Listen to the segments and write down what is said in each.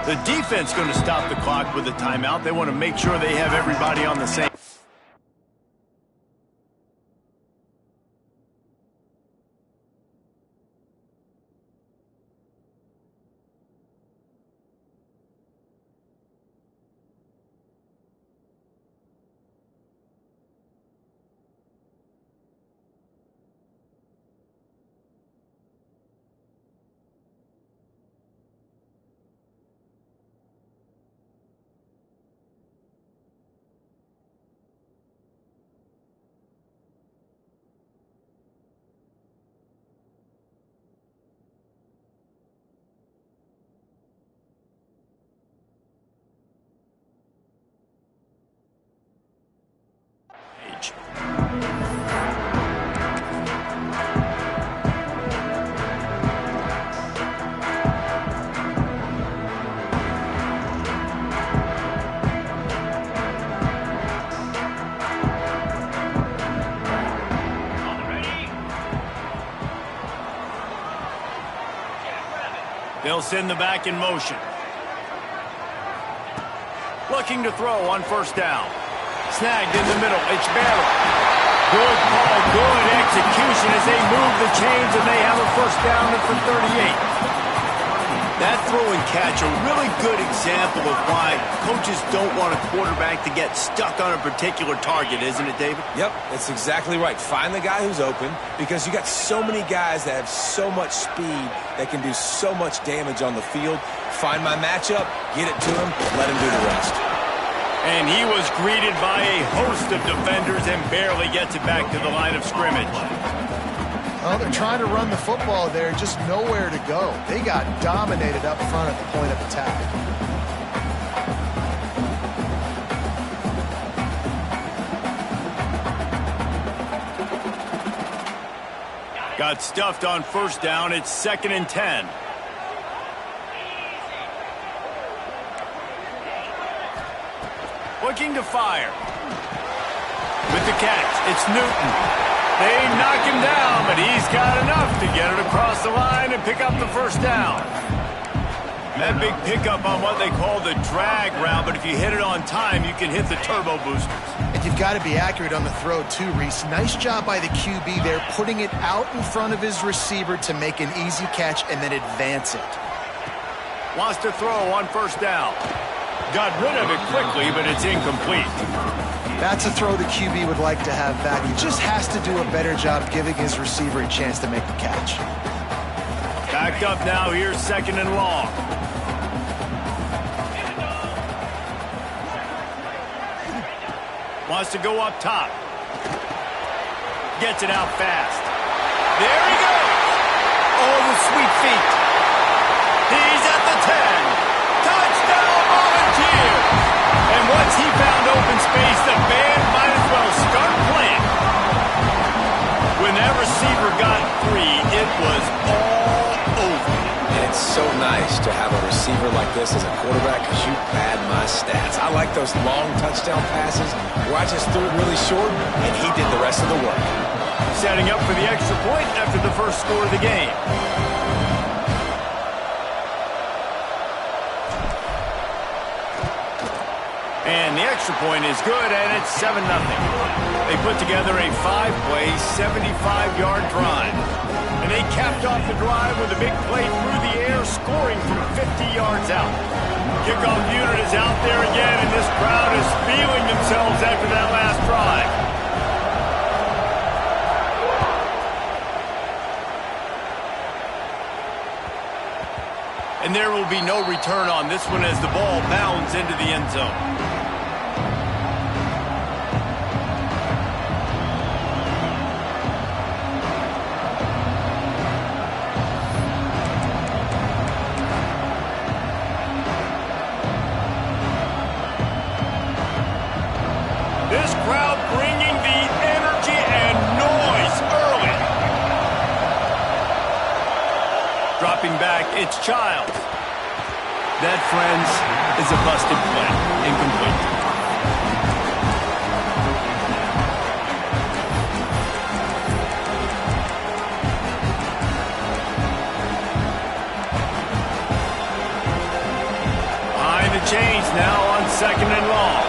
The defense going to stop the clock with a timeout. They want to make sure they have everybody on the same. They'll send the back in motion. Looking to throw on first down. Snagged in the middle. It's Barrow. Good call, good execution as they move the chains, and they have a first down for 38. That throw and catch, a really good example of why coaches don't want a quarterback to get stuck on a particular target, isn't it, David? Yep, that's exactly right. Find the guy who's open, because you got so many guys that have so much speed that can do so much damage on the field. Find my matchup, get it to him, let him do the rest. And he was greeted by a host of defenders and barely gets it back to the line of scrimmage. Well, they're trying to run the football there, just nowhere to go. They got dominated up front at the point of attack. Got stuffed on first down. It's 2nd and 10. Looking to fire. With the catch, it's Newton. They knock him down, but he's got enough to get it across the line and pick up the first down. That big pickup on what they call the drag route, but if you hit it on time, you can hit the turbo boosters. And you've got to be accurate on the throw, too, Reese. Nice job by the QB there, putting it out in front of his receiver to make an easy catch and then advance it. Wants to throw on first down. Got rid of it quickly, but it's incomplete. That's a throw the QB would like to have back. He just has to do a better job giving his receiver a chance to make the catch. Backed up now, here's 2nd and long. Wants to go up top. Gets it out fast. There he goes. Oh, the sweet feet. He's at the 10. Touchdown, Volunteer. And once he found open space, the band might as well start playing. When that receiver got free, it was all over. And it's so nice to have a receiver like this as a quarterback because you pad my stats. I like those long touchdown passes where I just threw it really short and he did the rest of the work. Setting up for the extra point after the first score of the game. And the extra point is good, and it's 7-0. They put together a 5-play, 75-yard drive. And they capped off the drive with a big play through the air, scoring from 50 yards out. Kickoff unit is out there again, and this crowd is feeling themselves after that last drive. And there will be no return on this one as the ball bounds into the end zone. This crowd bringing the energy and noise early. Dropping back, it's Childs. That, friends, is a busted play. Incomplete. a change now on 2nd and long.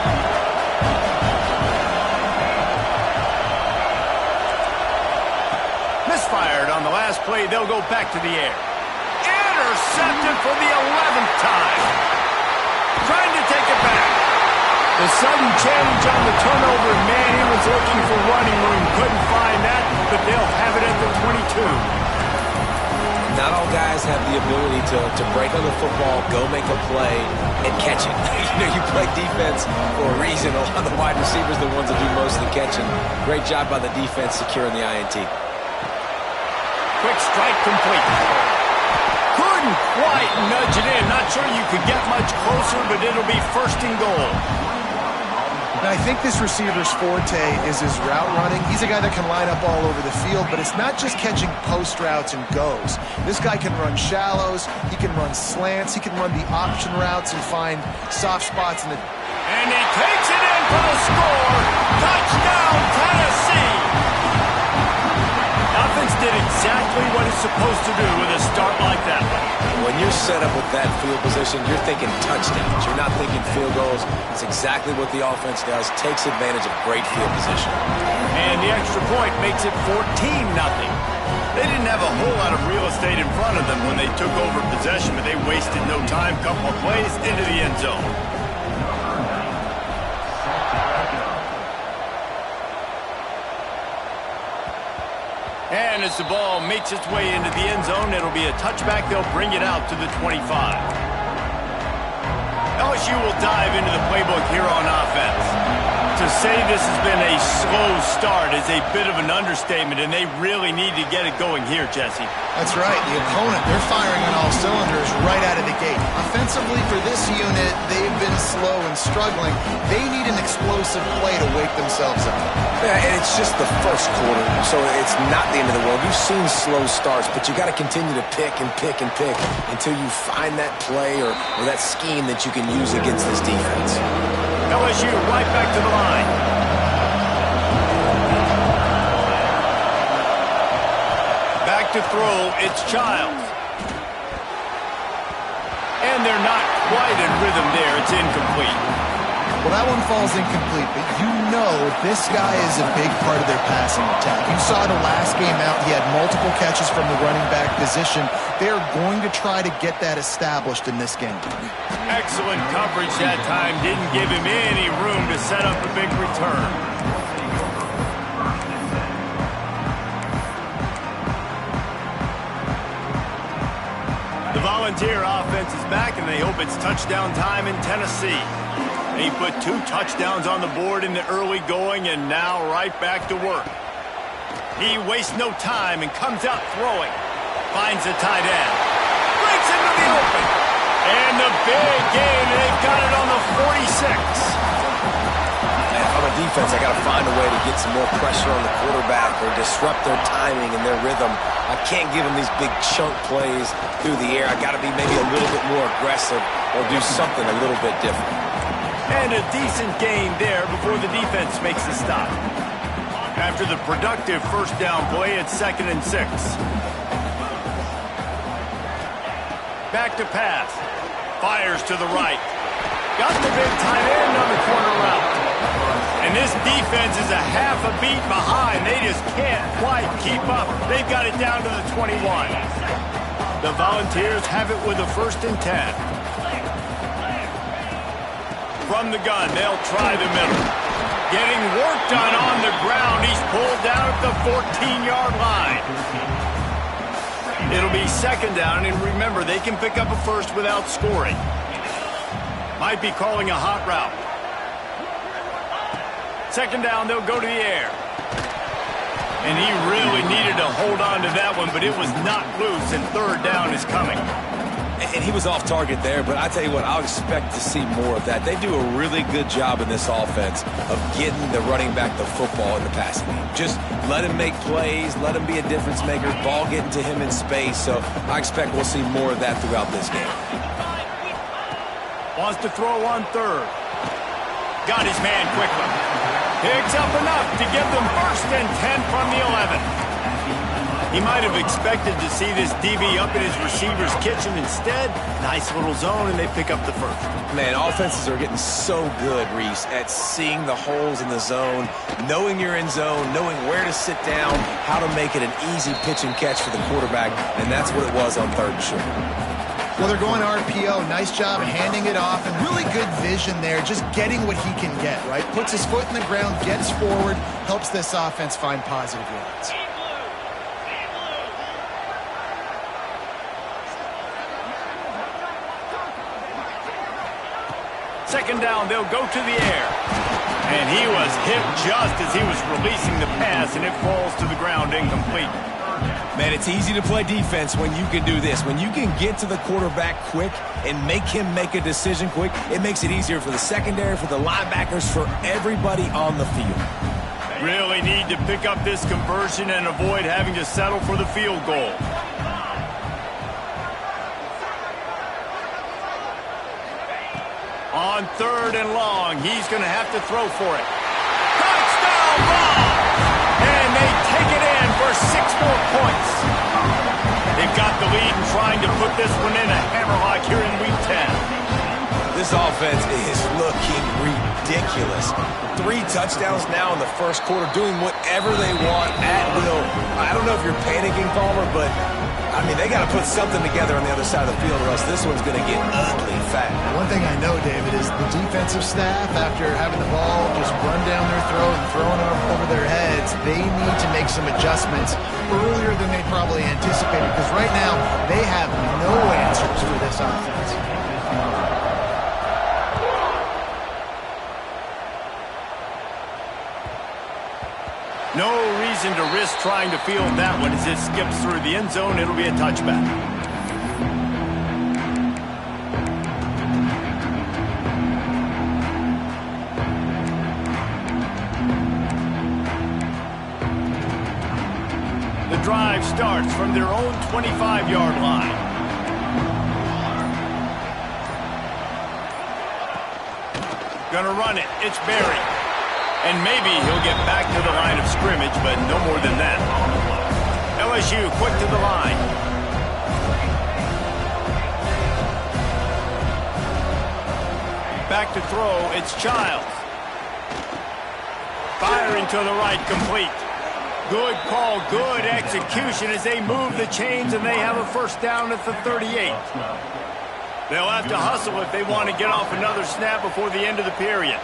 Misfired on the last play. They'll go back to the air. Intercepted for the 11th time. Trying to take it back. The sudden change on the turnover. Man, he was looking for running room. Couldn't find that, but they'll have it at the 22. Not all guys have the ability to break on the football, go make a play, and catch it. You play defense for a reason. A lot of the wide receivers are the ones that do most of the catching. Great job by the defense securing the INT. Quick strike complete. Couldn't quite nudge it in. Not sure you could get much closer, but it'll be 1st and goal. Now, I think this receiver's forte is his route running. He's a guy that can line up all over the field, but it's not just catching post routes and goes. This guy can run shallows, he can run slants, he can run the option routes and find soft spots in the... And he takes it in for the score. Touchdown, Tennessee. Offense did exactly what it's supposed to do with a start like that. When you're set up with that field position, you're thinking touchdowns. You're not thinking field goals. It's exactly what the offense does. Takes advantage of great field position. And the extra point makes it 14-0. They didn't have a whole lot of real estate in front of them when they took over possession, but they wasted no time. Couple of plays into the end zone. And as the ball makes its way into the end zone, it'll be a touchback. They'll bring it out to the 25. LSU will dive into the playbook here on offense. To say this has been a slow start is a bit of an understatement, and they really need to get it going here, Jesse. That's right. The opponent, they're firing on all cylinders right out of the gate. Offensively, for this unit, they've been slow and struggling. They need an explosive play to wake themselves up. Yeah, and it's just the first quarter, so it's not the end of the world. You've seen slow starts, but you got to continue to pick and pick and pick until you find that play or that scheme that you can use against this defense. LSU right back to the line. Back to throw, it's Childs. And they're not quite in rhythm there. It's incomplete. Well, that one falls incomplete, but you know this guy is a big part of their passing attack. You saw the last game out, he had multiple catches from the running back position. They're going to try to get that established in this game. Excellent coverage that time. Didn't give him any room to set up a big return. The Volunteer offense is back, and they hope it's touchdown time in Tennessee. He put 2 touchdowns on the board in the early going, and now right back to work. He wastes no time and comes out throwing. Finds the tight end. Breaks into the open. And the big gain, and they've got it on the 46. Man, on the defense, I got to find a way to get some more pressure on the quarterback or disrupt their timing and their rhythm. I can't give them these big chunk plays through the air. I got to be maybe a little bit more aggressive or do something a little bit different. And a decent gain there before the defense makes the stop. After the productive first down play, it's 2nd and 6. Back to pass. Fires to the right. Got the big tight end on the corner route. And this defense is a half a beat behind. They just can't quite keep up. They've got it down to the 21. The Volunteers have it with a 1st and 10. From the gun, they'll try the middle. Getting work done on the ground. He's pulled down at the 14-yard line. It'll be 2nd down, and remember, they can pick up a first without scoring. Might be calling a hot route. 2nd down, they'll go to the air. And he really needed to hold on to that one, but it was not loose, and 3rd down is coming. And he was off target there, but I tell you what, I'll expect to see more of that. They do a really good job in this offense of getting the running back the football in the passing game. Just let him make plays, let him be a difference maker, ball getting to him in space. So I expect we'll see more of that throughout this game. Wants to throw on 3rd. Got his man quickly. Picks up enough to give them 1st and 10 from the 11. He might have expected to see this DB up in his receiver's kitchen. Instead, nice little zone, and they pick up the first. Man, offenses are getting so good, Reese, at seeing the holes in the zone, knowing you're in zone, knowing where to sit down, how to make it an easy pitch and catch for the quarterback, and that's what it was on 3rd and short. Well, they're going RPO. Nice job handing it off, and really good vision there, just getting what he can get, right? Puts his foot in the ground, gets forward, helps this offense find positive yards. Second down, they'll go to the air. And he was hit just as he was releasing the pass, and it falls to the ground incomplete. Man, it's easy to play defense when you can do this. When you can get to the quarterback quick and make him make a decision quick, it makes it easier for the secondary, for the linebackers, for everybody on the field. Really need to pick up this conversion and avoid having to settle for the field goal. On 3rd and long, he's going to have to throw for it. Touchdown ball! And they take it in for 6 more points. They've got the lead and trying to put this one in a hammerlock here in Week 10. This offense is looking ridiculous. 3 touchdowns now in the 1st quarter, doing whatever they want at will. I don't know if you're panicking, Palmer, but I mean, they got to put something together on the other side of the field, or else this one's going to get ugly fast. One thing I know, David, is the defensive staff, after having the ball just run down their throat and thrown it over their heads, they need to make some adjustments earlier than they probably anticipated, because right now they have no answers for this offense. No reason to risk trying to field that one. As it skips through the end zone, it'll be a touchback. The drive starts from their own 25-yard line. Gonna run it. It's Berry. And maybe he'll get back to the line of scrimmage, but no more than that. LSU quick to the line. Back to throw, it's Childs. Firing to the right, complete. Good call, good execution as they move the chains, and they have a first down at the 38. They'll have to hustle if they want to get off another snap before the end of the period.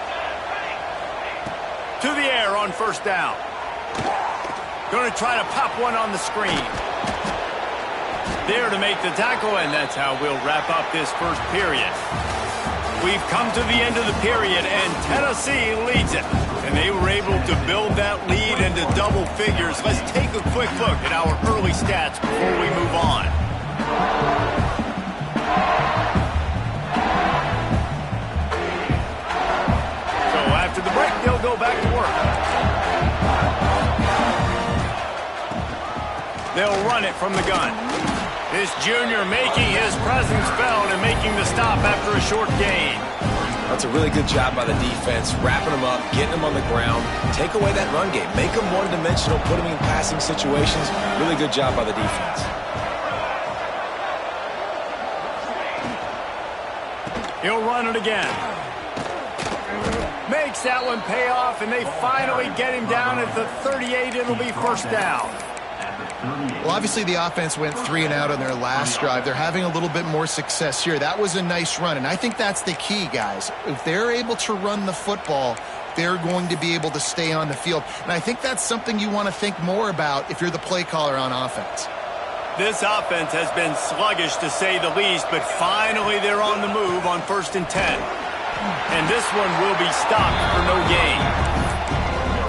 To the air on 1st down. Going to try to pop one on the screen. There to make the tackle, and that's how we'll wrap up this 1st period. We've come to the end of the period, and Tennessee leads it. And they were able to build that lead into double figures. Let's take a quick look at our early stats before we move on. After the break, they'll go back to work. They'll run it from the gun. This junior making his presence felt and making the stop after a short gain. That's a really good job by the defense, wrapping them up, getting them on the ground, take away that run game, make them one-dimensional, put them in passing situations. Really good job by the defense. He'll run it again. Makes that one pay off, and they finally get him down at the 38. It'll be 1st down. Well, obviously the offense went 3 and out on their last drive. They're having a little bit more success here. That was a nice run, and I think that's the key, guys. If they're able to run the football, they're going to be able to stay on the field. And I think that's something you want to think more about if you're the play caller on offense. This offense has been sluggish, to say the least, but finally they're on the move on 1st and 10. And this one will be stopped for no gain.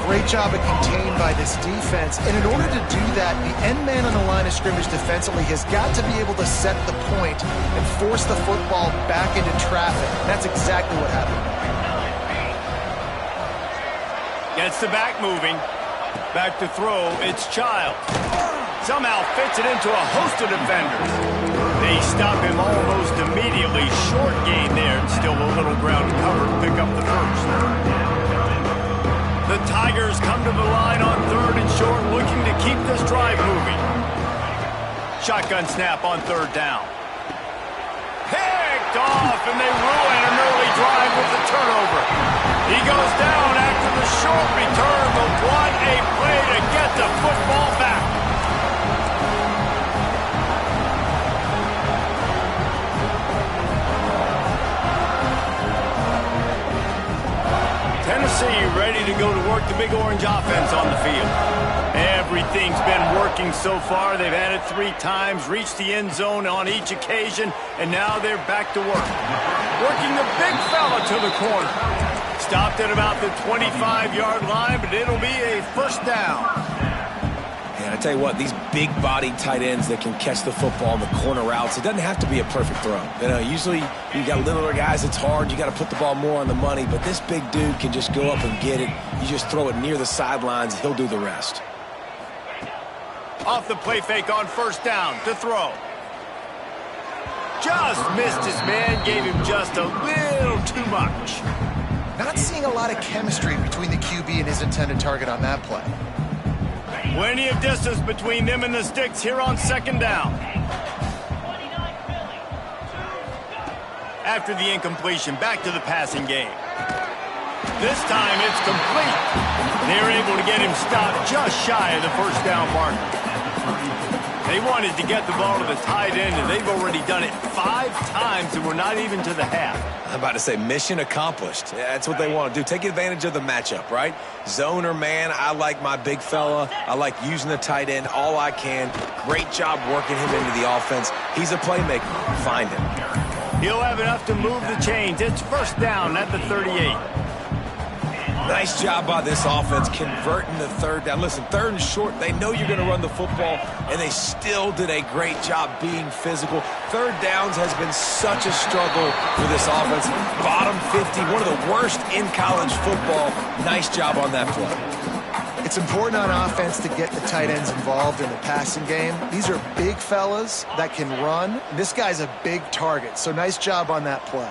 Great job of contained by this defense. And in order to do that, the end man on the line of scrimmage defensively has got to be able to set the point and force the football back into traffic. That's exactly what happened. Gets the back moving. Back to throw, it's Childs. Somehow fits it into a host of defenders. They stop him almost immediately. Short gain there. Still a little ground cover. Pick up the first. The Tigers come to the line on 3rd and short, looking to keep this drive moving. shotgun snap on third down. Picked off, and they ruin an early drive with the turnover. He goes down after the short return, but what a play to get the football back. Tennessee ready to go to work the Big Orange offense on the field. Everything's been working so far. They've had it 3 times, reached the end zone on each occasion, and now they're back to work. Working the big fella to the corner. Stopped at about the 25-yard line, but it'll be a first down. And I tell you what, these big-bodied tight ends that can catch the football in the corner routes, it doesn't have to be a perfect throw. You know, usually you got littler guys, it's hard. You got to put the ball more on the money, but this big dude can just go up and get it. You just throw it near the sidelines, he'll do the rest. Off the play fake on first down to throw. Just missed his man, gave him just a little too much. Not seeing a lot of chemistry between the QB and his intended target on that play. Plenty of distance between them and the sticks here on second down. After the incompletion, back to the passing game. This time it's complete. They're able to get him stopped just shy of the first down marker. They wanted to get the ball to the tight end, and they've already done it 5 times, and we're not even to the half. I'm about to say mission accomplished. That's what they want to do. Take advantage of the matchup, right? Zone or man, I like my big fella. I like using the tight end all I can. Great job working him into the offense. He's a playmaker. Find him. He'll have enough to move the chains. It's first down at the 38. Nice job by this offense converting the third down. Listen, third and short, they know you're going to run the football, and they still did a great job being physical. Third downs has been such a struggle for this offense. Bottom 50, one of the worst in college football. Nice job on that play. It's important on offense to get the tight ends involved in the passing game. These are big fellas that can run. This guy's a big target, so nice job on that play.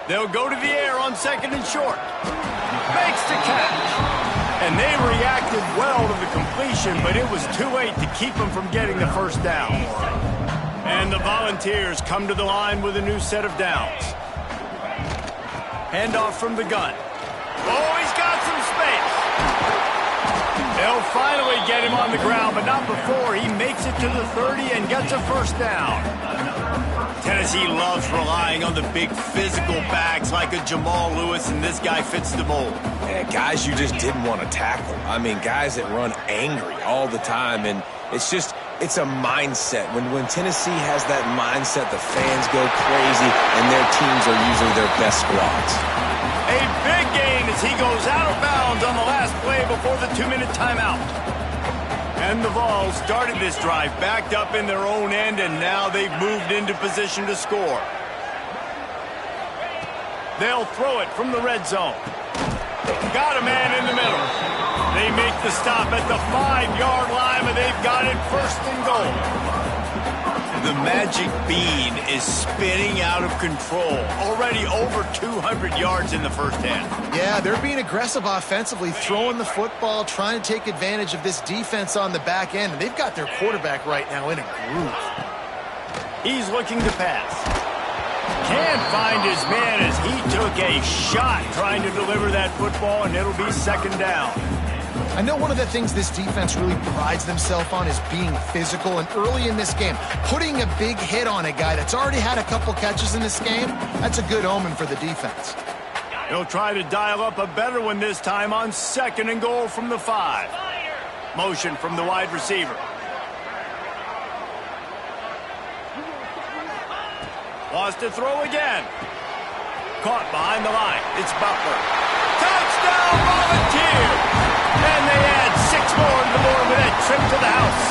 They'll go to the air on second and short. Makes the catch. And they reacted well to the completion, but it was too late to keep them from getting the first down. And the Volunteers come to the line with a new set of downs. Handoff from the gun. Oh, he's got some space. They'll finally get him on the ground, but not before he makes it to the 30 and gets a first down. Tennessee loves relying on the big physical backs like a Jamal Lewis, and this guy fits the mold. Yeah, guys you just didn't want to tackle. I mean, guys that run angry all the time, and it's a mindset. When Tennessee has that mindset, the fans go crazy, and their teams are usually their best squads. A big gain as he goes out of bounds on the last play before the 2-minute timeout. And the Vols started this drive backed up in their own end, and now they've moved into position to score. They'll throw it from the red zone. Got a man in the middle. They make the stop at the 5-yard line, and they've got it first and goal. The magic bean is spinning out of control. Already over 200 yards in the first half. Yeah, they're being aggressive offensively, throwing the football, trying to take advantage of this defense on the back end. And they've got their quarterback right now in a groove. He's looking to pass. Can't find his man as he took a shot trying to deliver that football, and it'll be second down. I know one of the things this defense really prides themselves on is being physical, and early in this game, putting a big hit on a guy that's already had a couple catches in this game, that's a good omen for the defense. He'll try to dial up a better one this time on second and goal from the 5. Motion from the wide receiver. Wants to throw again. Caught behind the line. It's Butler. Touchdown, Volunteers! And they add 6 more to the board with that trip to the house.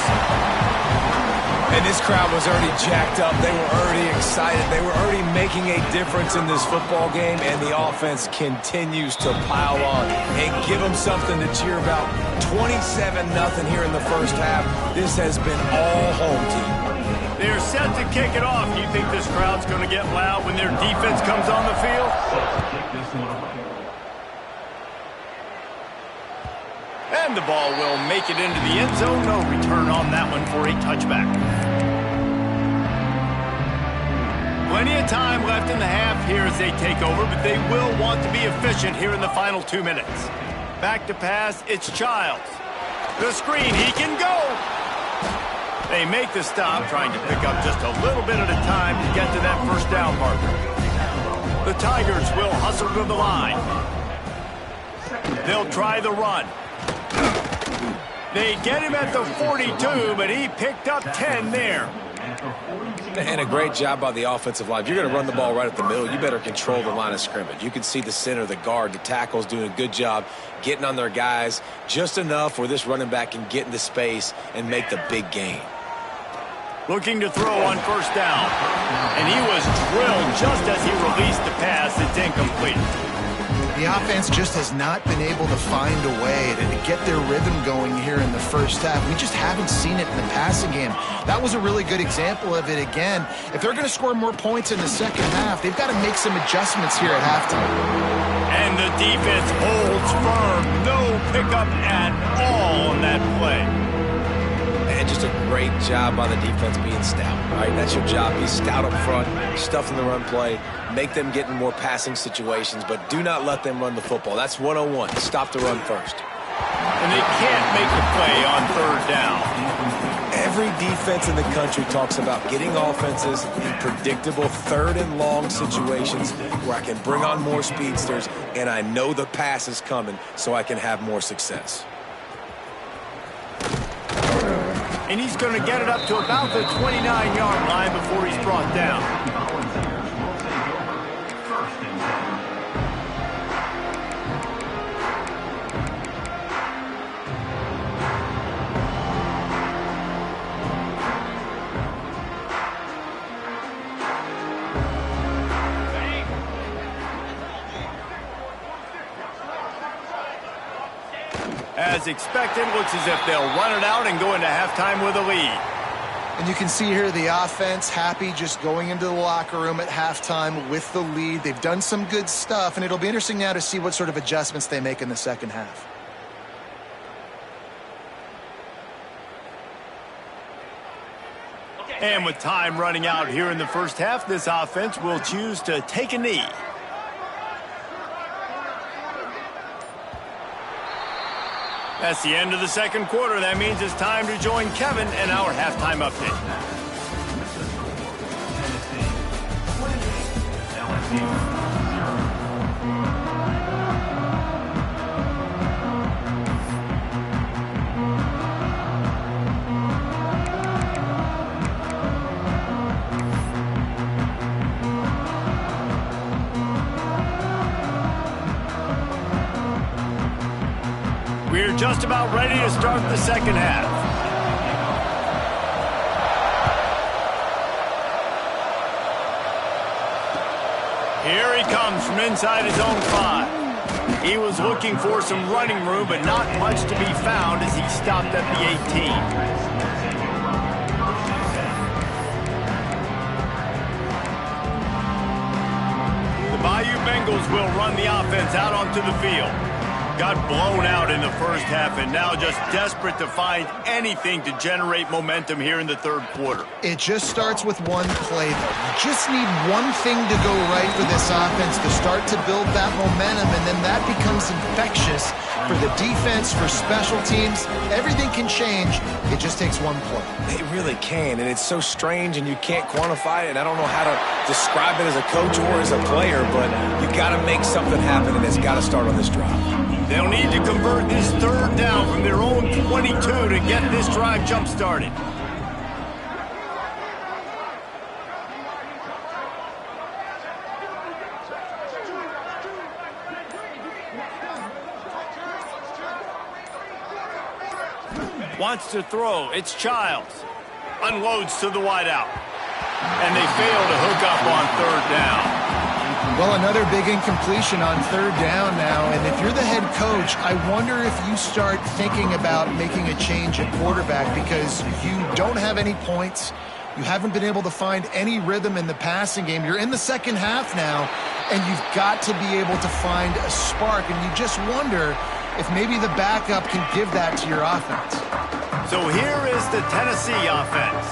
And this crowd was already jacked up. They were already excited. They were already making a difference in this football game, and the offense continues to pile on and give them something to cheer about. 27-0 here in the first half. This has been all home team. They're set to kick it off. Do you think this crowd's going to get loud when their defense comes on the field? And the ball will make it into the end zone. No return on that one for a touchback. Plenty of time left in the half here as they take over, but they will want to be efficient here in the final 2 minutes. Back to pass, it's Childs. The screen, he can go. They make the stop, trying to pick up just a little bit at a time to get to that first down marker. The Tigers will hustle to the line. They'll try the run. They get him at the 42, but he picked up 10 there. And a great job by the offensive line. If you're going to run the ball right at the middle, you better control the line of scrimmage. You can see the center, the guard, the tackles doing a good job getting on their guys just enough where this running back can get into space and make the big gain. Looking to throw on first down. And he was drilled just as he released the pass. It's incomplete. The offense just has not been able to find a way to get their rhythm going here in the first half. We just haven't seen it in the passing game. That was a really good example of it again. If they're going to score more points in the second half, they've got to make some adjustments here at halftime. And the defense holds firm. No pickup at all on that play. And just a great job by the defense being stout, right? That's your job. Be stout up front, stuff in the run play, make them get in more passing situations, but do not let them run the football. That's 101. Stop the run first. And they can't make the play on third down. Every defense in the country talks about getting offenses in predictable third and long situations where I can bring on more speedsters and I know the pass is coming so I can have more success. And he's going to get it up to about the 29-yard line before he's brought down. As expected, looks as if they'll run it out and go into halftime with a lead. And you can see here the offense happy just going into the locker room at halftime with the lead. They've done some good stuff, and it'll be interesting now to see what sort of adjustments they make in the second half. And with time running out here in the first half, this offense will choose to take a knee. That's the end of the second quarter. That means it's time to join Kevin and our halftime update. We're just about ready to start the second half. Here he comes from inside his own 5. He was looking for some running room, but not much to be found as he stopped at the 18. The Bayou Bengals will run the offense out onto the field. Got blown out in the first half and now just desperate to find anything to generate momentum here in the third quarter. It just starts with one play, though. You just need one thing to go right for this offense to start to build that momentum, and then that becomes infectious for the defense, for special teams. Everything can change. It just takes one play. It really can, and it's so strange, and you can't quantify it, and I don't know how to describe it as a coach or as a player, but you got to make something happen, and it's got to start on this drive. They'll need to convert this third down from their own 22 to get this drive jump-started. Wants to throw. It's Childs. Unloads to the wideout. And they fail to hook up on third down. Well, another big incompletion on third down now, and if you're the head coach, I wonder if you start thinking about making a change at quarterback because you don't have any points. You haven't been able to find any rhythm in the passing game. You're in the second half now, and you've got to be able to find a spark, and you just wonder if maybe the backup can give that to your offense. So here is the Tennessee offense.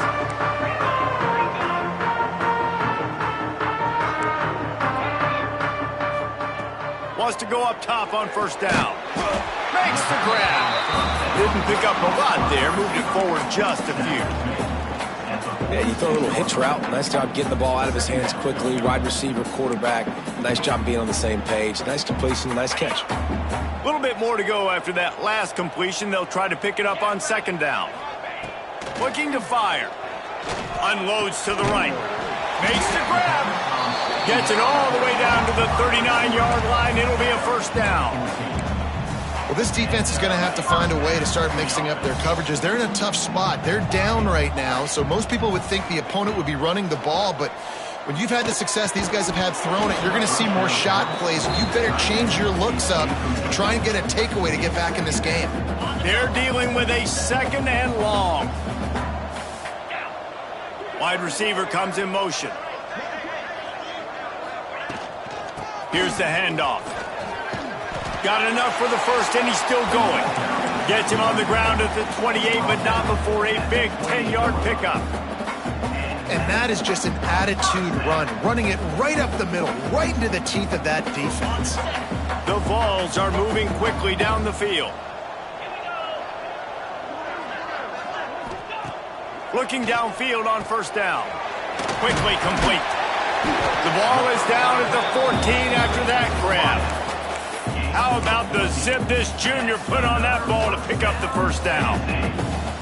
Wants to go up top on first down. Makes the grab. Didn't pick up a lot there. Moved it forward just a few. Yeah, you throw a little hitch route. Nice job getting the ball out of his hands quickly. Wide receiver, quarterback. Nice job being on the same page. Nice completion, nice catch. A little bit more to go after that last completion. They'll try to pick it up on second down. Looking to fire. Unloads to the right. Makes the grab. Gets it all the way down to the 39-yard line. It'll be a first down. Well, this defense is going to have to find a way to start mixing up their coverages. They're in a tough spot. They're down right now, so most people would think the opponent would be running the ball, but when you've had the success these guys have had throwing it, you're going to see more shot plays. You better change your looks up and try and get a takeaway to get back in this game. They're dealing with a second and long. Wide receiver comes in motion. Here's the handoff. Got enough for the first, and he's still going. Gets him on the ground at the 28, but not before a big 10-yard pickup. And that is just an attitude run, running it right up the middle, right into the teeth of that defense. The Vols are moving quickly down the field. Looking downfield on first down. Quickly complete. The ball is down at the 14 after that grab. How about the zip this junior put on that ball to pick up the first down?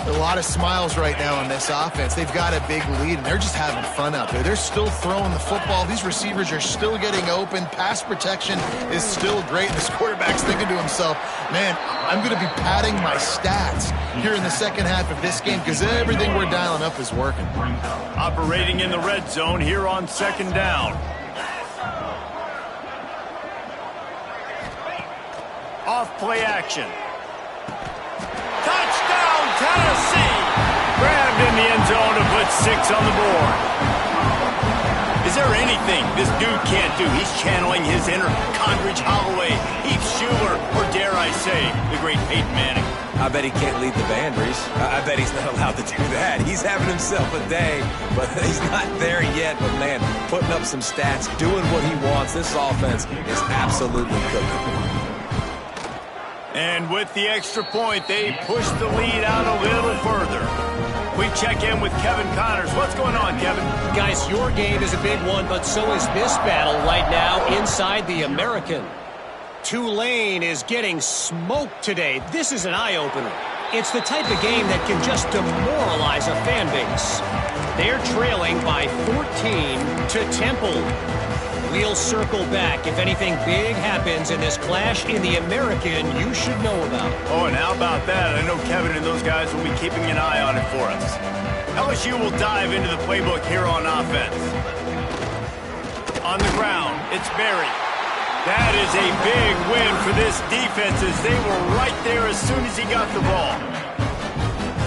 A lot of smiles right now on this offense. They've got a big lead, and they're just having fun out there. They're still throwing the football. These receivers are still getting open. Pass protection is still great. And this quarterback's thinking to himself, man, I'm going to be padding my stats here in the second half of this game because everything we're dialing up is working. Operating in the red zone here on second down. Off play action. Touchdown, Tennessee! Grabbed in the end zone to put 6 on the board. Is there anything this dude can't do? He's channeling his inner Condridge Holloway, Heath Schuler, or dare I say, the great Peyton Manning. I bet he can't lead the band, Reese. I bet he's not allowed to do that. He's having himself a day, but he's not there yet. But, man, putting up some stats, doing what he wants. This offense is absolutely cooking. And with the extra point, they push the lead out a little further. We check in with Kevin Connors. What's going on, Kevin? Guys, your game is a big one, but so is this battle right now inside the American. Tulane is getting smoked today. This is an eye-opener. It's the type of game that can just demoralize a fan base. They're trailing by 14 to Temple. We'll circle back. If anything big happens in this clash in the American, you should know about. Oh, and how about that? I know Kevin and those guys will be keeping an eye on it for us. LSU will dive into the playbook here on offense. On the ground, it's Berry. That is a big win for this defense as they were right there as soon as he got the ball.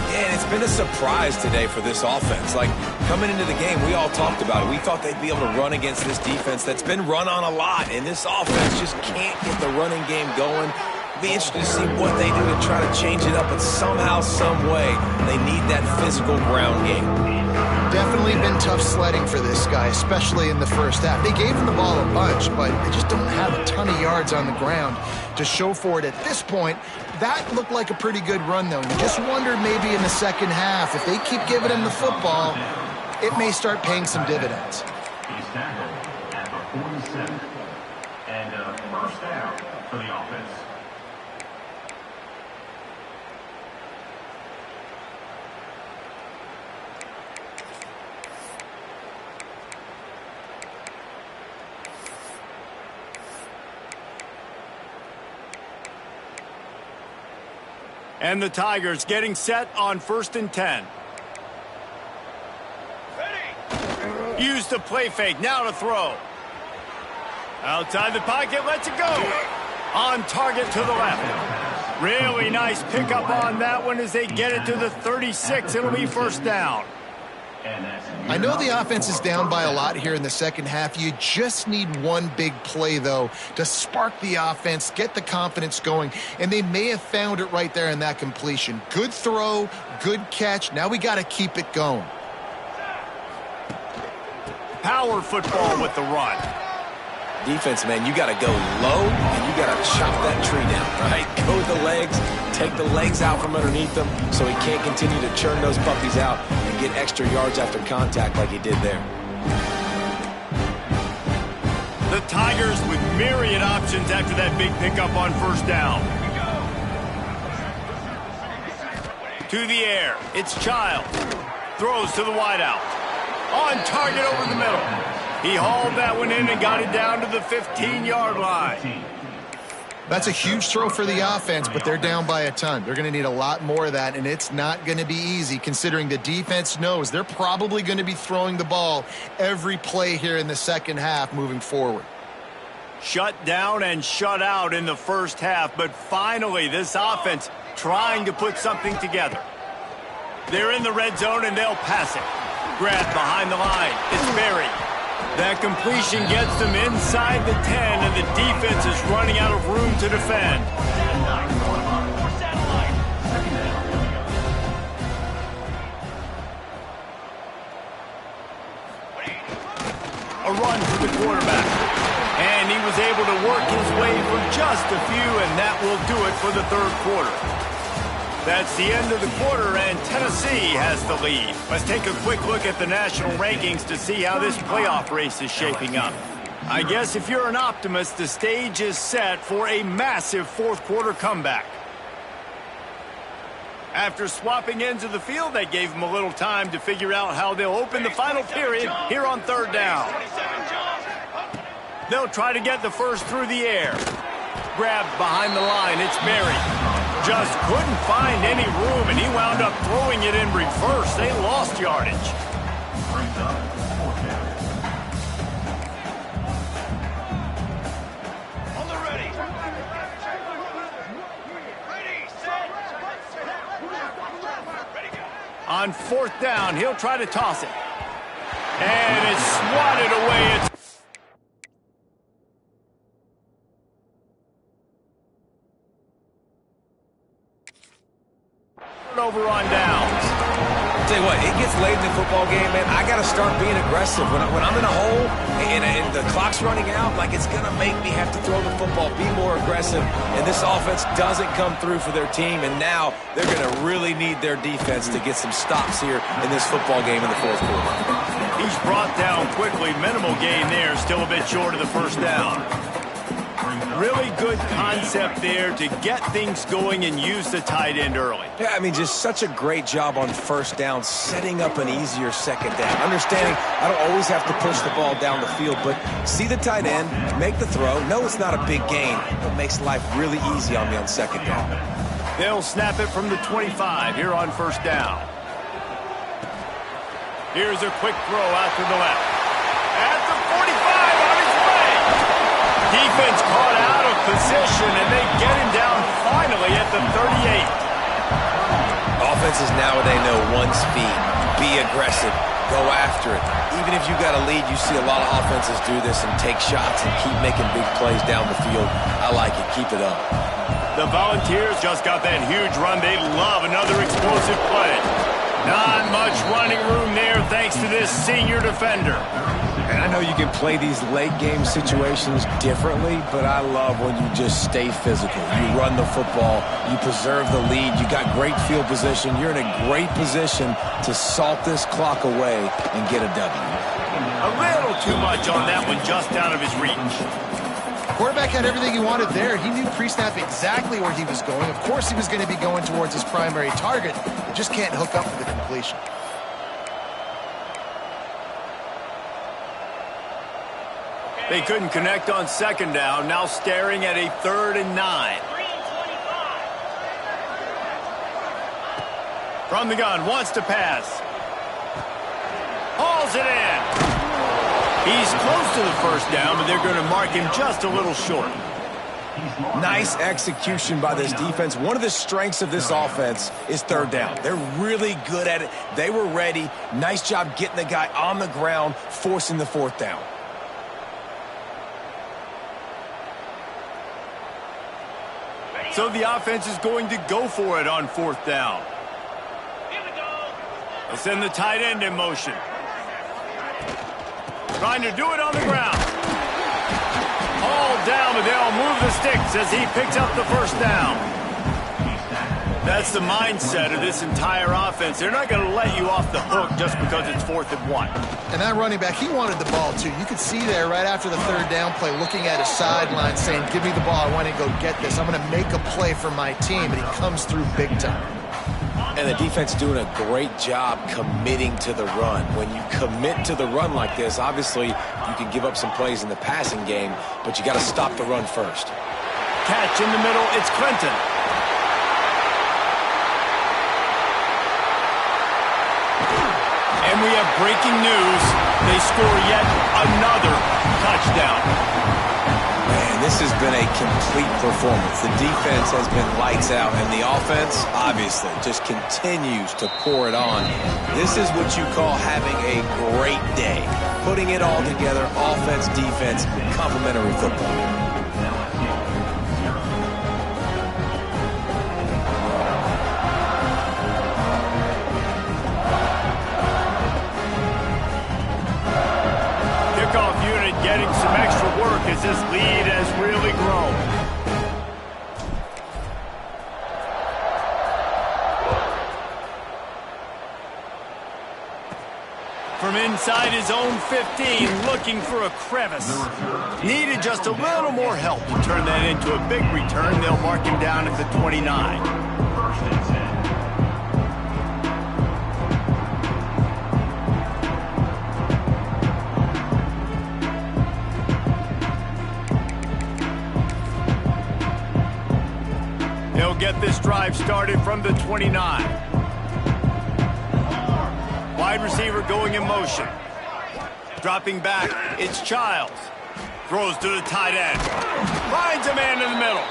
And it's been a surprise today for this offense. Like, coming into the game, we all talked about it. We thought they'd be able to run against this defense that's been run on a lot, and this offense just can't get the running game going. Be interested to see what they do to try to change it up, but somehow, some way, they need that physical ground game. Definitely been tough sledding for this guy, especially in the first half. They gave him the ball a bunch, but they just don't have a ton of yards on the ground to show for it at this point. That looked like a pretty good run, though. You just wonder maybe in the second half, if they keep giving him the football, it may start paying some dividends. He's tackled at the 47. And a first down for the offense. And the Tigers getting set on 1st and 10. Use the play fake, now to throw. Outside the pocket, lets it go. On target to the left. Really nice pickup on that one as they get it to the 36. It'll be first down. And that's I know the offense is down by a lot here in the second half. You just need one big play, though, to spark the offense, get the confidence going, and they may have found it right there in that completion. Good throw, good catch. Now we got to keep it going. Power football with the run. Defense, man, you got to go low, and you got to chop that tree down, right? Go with the legs, take the legs out from underneath them so he can't continue to churn those puppies out and get extra yards after contact like he did there. The Tigers with myriad options after that big pickup on first down. To the air, it's Child. Throws to the wideout. On target over the middle. He hauled that one in and got it down to the 15-yard line. That's a huge throw for the offense, but they're down by a ton. They're going to need a lot more of that, and it's not going to be easy considering the defense knows they're probably going to be throwing the ball every play here in the second half moving forward. Shut down and shut out in the first half, but finally this offense trying to put something together. They're in the red zone, and they'll pass it. Grabbed behind the line. It's Berry. That completion gets them inside the 10, and the defense is running out of room to defend. A run for the quarterback. And he was able to work his way for just a few, and that will do it for the third quarter. That's the end of the quarter, and Tennessee has the lead. Let's take a quick look at the national rankings to see how this playoff race is shaping up. I guess if you're an optimist, the stage is set for a massive fourth quarter comeback. After swapping ends of the field, that gave them a little time to figure out how they'll open the final period here on third down. They'll try to get the first through the air. Grabbed behind the line, it's Berry. Just couldn't find any room, and he wound up throwing it in reverse. They lost yardage. On the ready. On fourth down, he'll try to toss it. And it's swatted away. It's over on downs. Tell you what, it gets late in the football game, man. I got to start being aggressive. When I'm in a hole and the clock's running out, like it's going to make me have to throw the football, be more aggressive. And this offense doesn't come through for their team, and now they're going to really need their defense to get some stops here in this football game in the fourth quarter. He's brought down quickly. Minimal gain there. Still a bit short of the first down. Really good concept there to get things going and use the tight end early. Yeah, I mean, just such a great job on first down, setting up an easier second down. Understanding I don't always have to push the ball down the field, but see the tight end, make the throw. No, it's not a big gain, but makes life really easy on me on second down. They'll snap it from the 25 here on first down. Here's a quick throw out to the left. At the 45 on his way. Defense caught out of position, and they get him down finally at the 38. Offenses nowadays know one speed. Be aggressive. Go after it. Even if you got a lead, you see a lot of offenses do this and take shots and keep making big plays down the field. I like it. Keep it up. The Volunteers just got that huge run. They love another explosive play. Not much running room there thanks to this senior defender. And I know you can play these late game situations differently, but I love when you just stay physical. You run the football, you preserve the lead, you got great field position, you're in a great position to salt this clock away and get a W. A little too much on that one, just out of his reach. Quarterback had everything he wanted there. He knew pre-snap exactly where he was going. Of course he was going to be going towards his primary target. Just can't hook up for the completion. They couldn't connect on second down. Now staring at a 3rd and 9. From the gun, wants to pass. Hauls it in. He's close to the first down, but they're going to mark him just a little short. Nice execution by this defense. One of the strengths of this offense is third down. They're really good at it. They were ready. Nice job getting the guy on the ground, forcing the fourth down. So the offense is going to go for it on fourth down. They'll send the tight end in motion. Trying to do it on the ground. All down, but they'll move the sticks as he picks up the first down. That's the mindset of this entire offense. They're not going to let you off the hook just because it's 4th and 1. And that running back, he wanted the ball too. You could see there right after the third down play, looking at his sideline saying, give me the ball, I want to go get this. I'm going to make a play for my team, and he comes through big time. And the defense doing a great job committing to the run. When you commit to the run like this, obviously you can give up some plays in the passing game, but you got to stop the run first. Catch in the middle, it's Clinton. And we have breaking news. They score yet another touchdown. Man, this has been a complete performance. The defense has been lights out, and the offense, obviously, just continues to pour it on. This is what you call having a great day. Putting it all together, offense, defense, complementary football. Getting some extra work as this lead has really grown. From inside his own 15, looking for a crevice. Needed just a little more help to turn that into a big return. They'll mark him down at the 29. They'll get this drive started from the 29. Wide receiver going in motion. Dropping back, it's Childs. Throws to the tight end. Finds a man in the middle.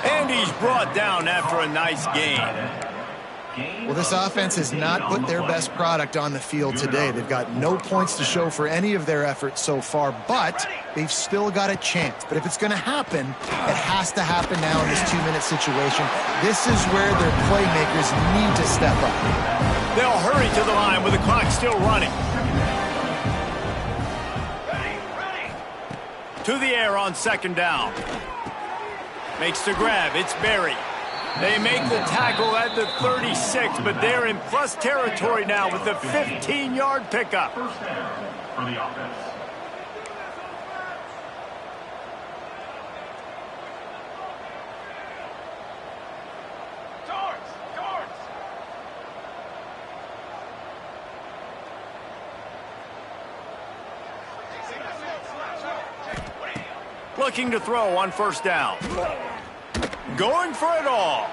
And he's brought down after a nice gain. Well, this offense has not put their best product on the field today. They've got no points to show for any of their efforts so far, but they've still got a chance. But if it's going to happen, it has to happen now in this 2-minute situation. This is where their playmakers need to step up. They'll hurry to the line with the clock still running. To the air on second down. Makes the grab. It's Berry. They make the tackle at the 36, but they're in plus territory now with the 15-yard pickup. First down for the offense. Looking to throw on first down. Going for it all.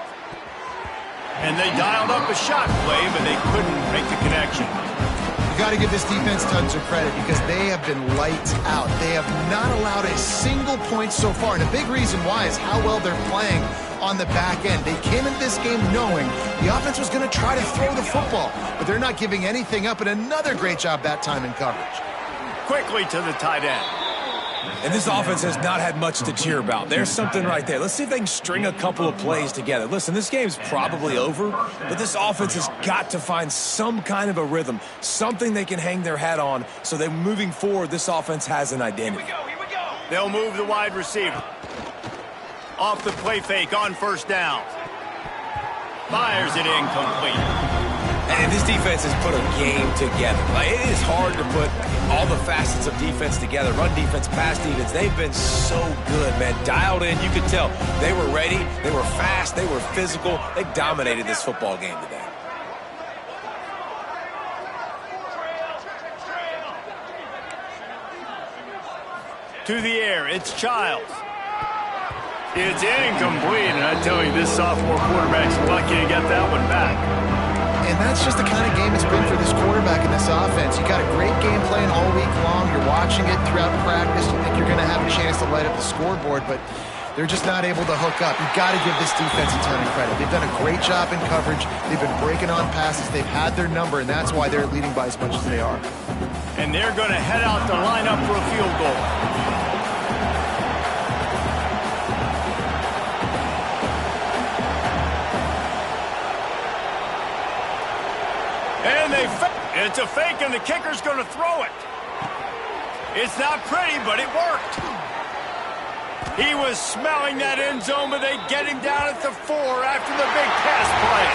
And they dialed up a shot play, but they couldn't make the connection. You got to give this defense tons of credit because they have been lights out. They have not allowed a single point so far, and a big reason why is how well they're playing on the back end. They came into this game knowing the offense was going to try to throw the football, but they're not giving anything up, and another great job that time in coverage. Quickly to the tight end. And this offense has not had much to cheer about. There's something right there. Let's see if they can string a couple of plays together. Listen, this game's probably over, but this offense has got to find some kind of a rhythm, something they can hang their hat on so that moving forward, this offense has an identity. Here we go. They'll move the wide receiver. Off the play fake on first down. Fires it incomplete. And this defense has put a game together. Like, it is hard to put all the facets of defense together. Run defense, pass defense. They've been so good, man. Dialed in. You could tell they were ready. They were fast. They were physical. They dominated this football game today. To the air. It's Childs. It's incomplete. And I tell you, this sophomore quarterback's lucky to get that one back. And that's just the kind of game it's been for this quarterback in this offense. You got a great game plan all week long. You're watching it throughout practice. You think you're going to have a chance to light up the scoreboard, but They're just not able to hook up. You've got to give this defense a ton of credit. They've done a great job in coverage. They've been breaking on passes. They've had their number, and that's why they're leading by as much as they are. And they're going to head out to line up for a field goal. And it's a fake, and the kicker's going to throw it. It's not pretty, but it worked. He was smelling that end zone, but they get him down at the 4 after the big pass play.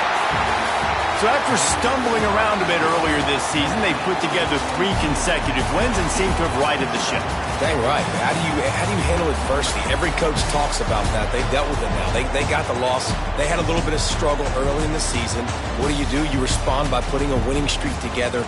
So after stumbling around a bit earlier this season, they put together 3 consecutive wins and seem to have righted the ship. Dang right. How do you handle adversity? Every coach talks about that. They dealt with it now. They got the loss. They had a little bit of struggle early in the season. What do? You respond by putting a winning streak together.